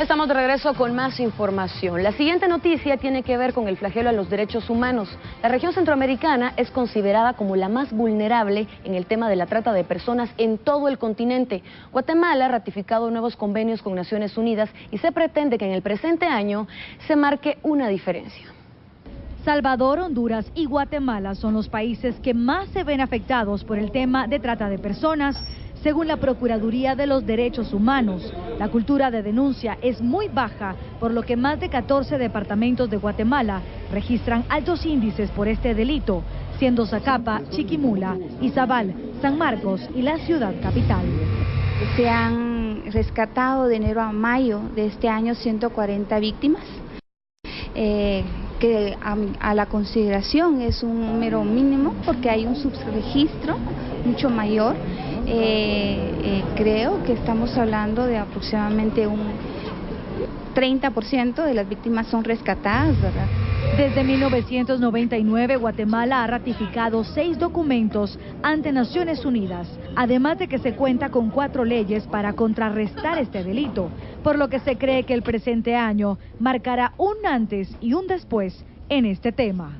Estamos de regreso con más información. La siguiente noticia tiene que ver con el flagelo a los derechos humanos. La región centroamericana es considerada como la más vulnerable en el tema de la trata de personas en todo el continente. Guatemala ha ratificado nuevos convenios con Naciones Unidas y se pretende que en el presente año se marque una diferencia. Salvador, Honduras y Guatemala son los países que más se ven afectados por el tema de trata de personas. Según la Procuraduría de los Derechos Humanos, la cultura de denuncia es muy baja, por lo que más de 14 departamentos de Guatemala registran altos índices por este delito, siendo Zacapa, Chiquimula, Izabal, San Marcos y la ciudad capital. Se han rescatado de enero a mayo de este año 140 víctimas, que a la consideración es un número mínimo porque hay un subregistro mucho mayor. Creo que estamos hablando de aproximadamente un 30% de las víctimas son rescatadas, ¿verdad? Desde 1999, Guatemala ha ratificado 6 documentos ante Naciones Unidas, además de que se cuenta con 4 leyes para contrarrestar este delito, por lo que se cree que el presente año marcará un antes y un después en este tema.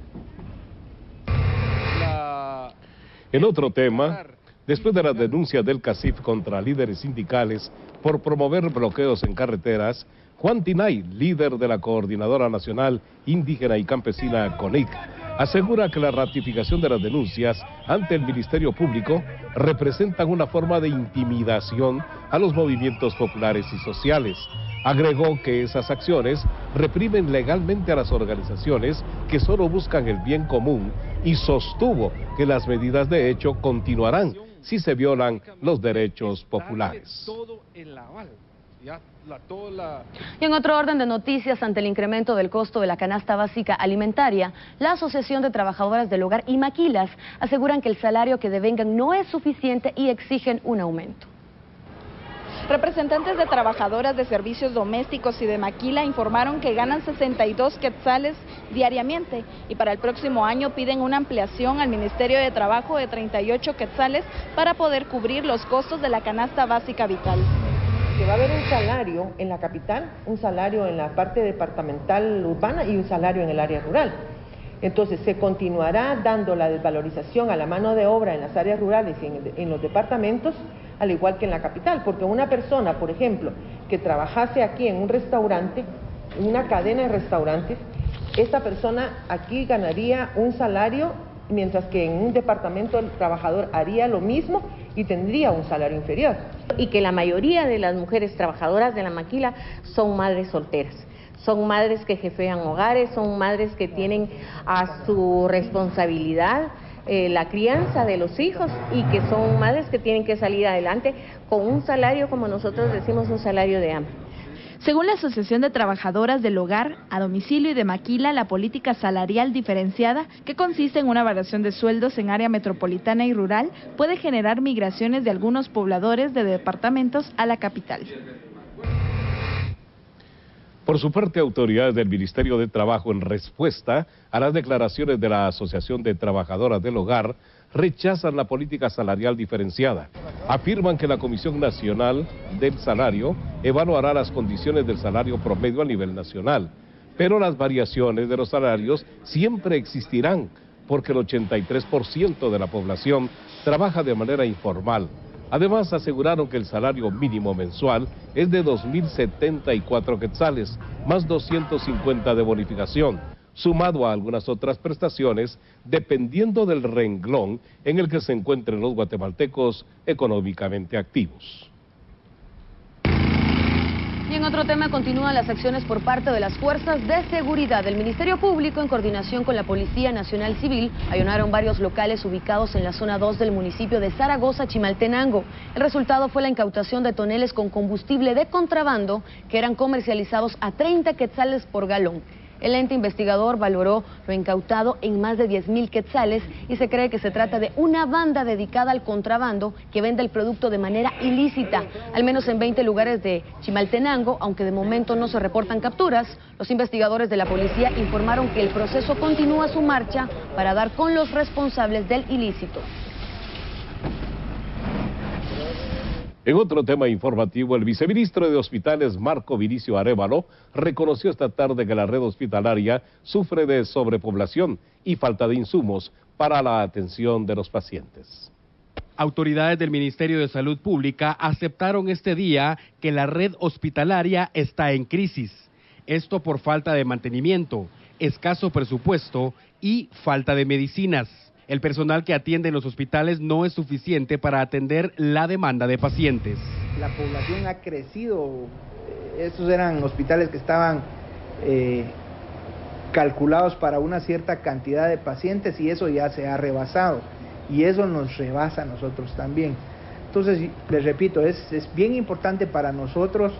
En otro tema, después de las denuncias del CACIF contra líderes sindicales por promover bloqueos en carreteras, Juan Tinay, líder de la Coordinadora Nacional Indígena y Campesina CONIC, asegura que la ratificación de las denuncias ante el Ministerio Público representan una forma de intimidación a los movimientos populares y sociales. Agregó que esas acciones reprimen legalmente a las organizaciones que solo buscan el bien común y sostuvo que las medidas de hecho continuarán si se violan los derechos populares. Y en otro orden de noticias, ante el incremento del costo de la canasta básica alimentaria, la Asociación de Trabajadoras del Hogar y Maquilas aseguran que el salario que devengan no es suficiente y exigen un aumento. Representantes de trabajadoras de servicios domésticos y de maquila informaron que ganan 62 quetzales diariamente y para el próximo año piden una ampliación al Ministerio de Trabajo de 38 quetzales para poder cubrir los costos de la canasta básica vital. Que va a haber un salario en la capital, un salario en la parte departamental urbana y un salario en el área rural. Entonces se continuará dando la desvalorización a la mano de obra en las áreas rurales y en los departamentos, al igual que en la capital, porque una persona, por ejemplo, que trabajase aquí en un restaurante, en una cadena de restaurantes, esta persona aquí ganaría un salario, mientras que en un departamento el trabajador haría lo mismo y tendría un salario inferior. Y que la mayoría de las mujeres trabajadoras de la maquila son madres solteras. Son madres que jefean hogares, son madres que tienen a su responsabilidad la crianza de los hijos y que son madres que tienen que salir adelante con un salario, como nosotros decimos, un salario de hambre. Según la Asociación de Trabajadoras del Hogar, a domicilio y de maquila, la política salarial diferenciada, que consiste en una variación de sueldos en área metropolitana y rural, puede generar migraciones de algunos pobladores de departamentos a la capital. Por su parte, autoridades del Ministerio de Trabajo, en respuesta a las declaraciones de la Asociación de Trabajadoras del Hogar, rechazan la política salarial diferenciada. Afirman que la Comisión Nacional del Salario evaluará las condiciones del salario promedio a nivel nacional, pero las variaciones de los salarios siempre existirán, porque el 83% de la población trabaja de manera informal. Además, aseguraron que el salario mínimo mensual es de 2.074 quetzales, más 250 de bonificación, sumado a algunas otras prestaciones, dependiendo del renglón en el que se encuentren los guatemaltecos económicamente activos. Y en otro tema, continúan las acciones por parte de las fuerzas de seguridad. del Ministerio Público, en coordinación con la Policía Nacional Civil, allanaron varios locales ubicados en la zona 2 del municipio de Zaragoza, Chimaltenango. El resultado fue la incautación de toneles con combustible de contrabando que eran comercializados a 30 quetzales por galón. El ente investigador valoró lo incautado en más de 10,000 quetzales y se cree que se trata de una banda dedicada al contrabando que vende el producto de manera ilícita, al menos en 20 lugares de Chimaltenango, aunque de momento no se reportan capturas. Los investigadores de la policía informaron que el proceso continúa su marcha para dar con los responsables del ilícito. En otro tema informativo, el viceministro de Hospitales, Marco Vinicio Arévalo, reconoció esta tarde que la red hospitalaria sufre de sobrepoblación y falta de insumos para la atención de los pacientes. Autoridades del Ministerio de Salud Pública aceptaron este día que la red hospitalaria está en crisis. Esto por falta de mantenimiento, escaso presupuesto y falta de medicinas. El personal que atiende en los hospitales no es suficiente para atender la demanda de pacientes. La población ha crecido, estos eran hospitales que estaban calculados para una cierta cantidad de pacientes y eso ya se ha rebasado y eso nos rebasa a nosotros también. Entonces, les repito, es bien importante para nosotros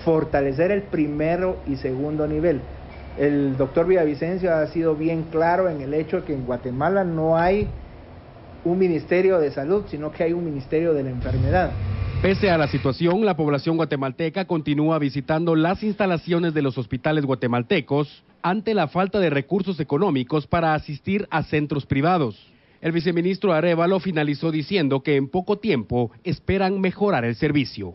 fortalecer el primero y segundo nivel. El doctor Villavicencio ha sido bien claro en el hecho de que en Guatemala no hay un ministerio de salud, sino que hay un ministerio de la enfermedad. Pese a la situación, la población guatemalteca continúa visitando las instalaciones de los hospitales guatemaltecos ante la falta de recursos económicos para asistir a centros privados. El viceministro Arévalo finalizó diciendo que en poco tiempo esperan mejorar el servicio.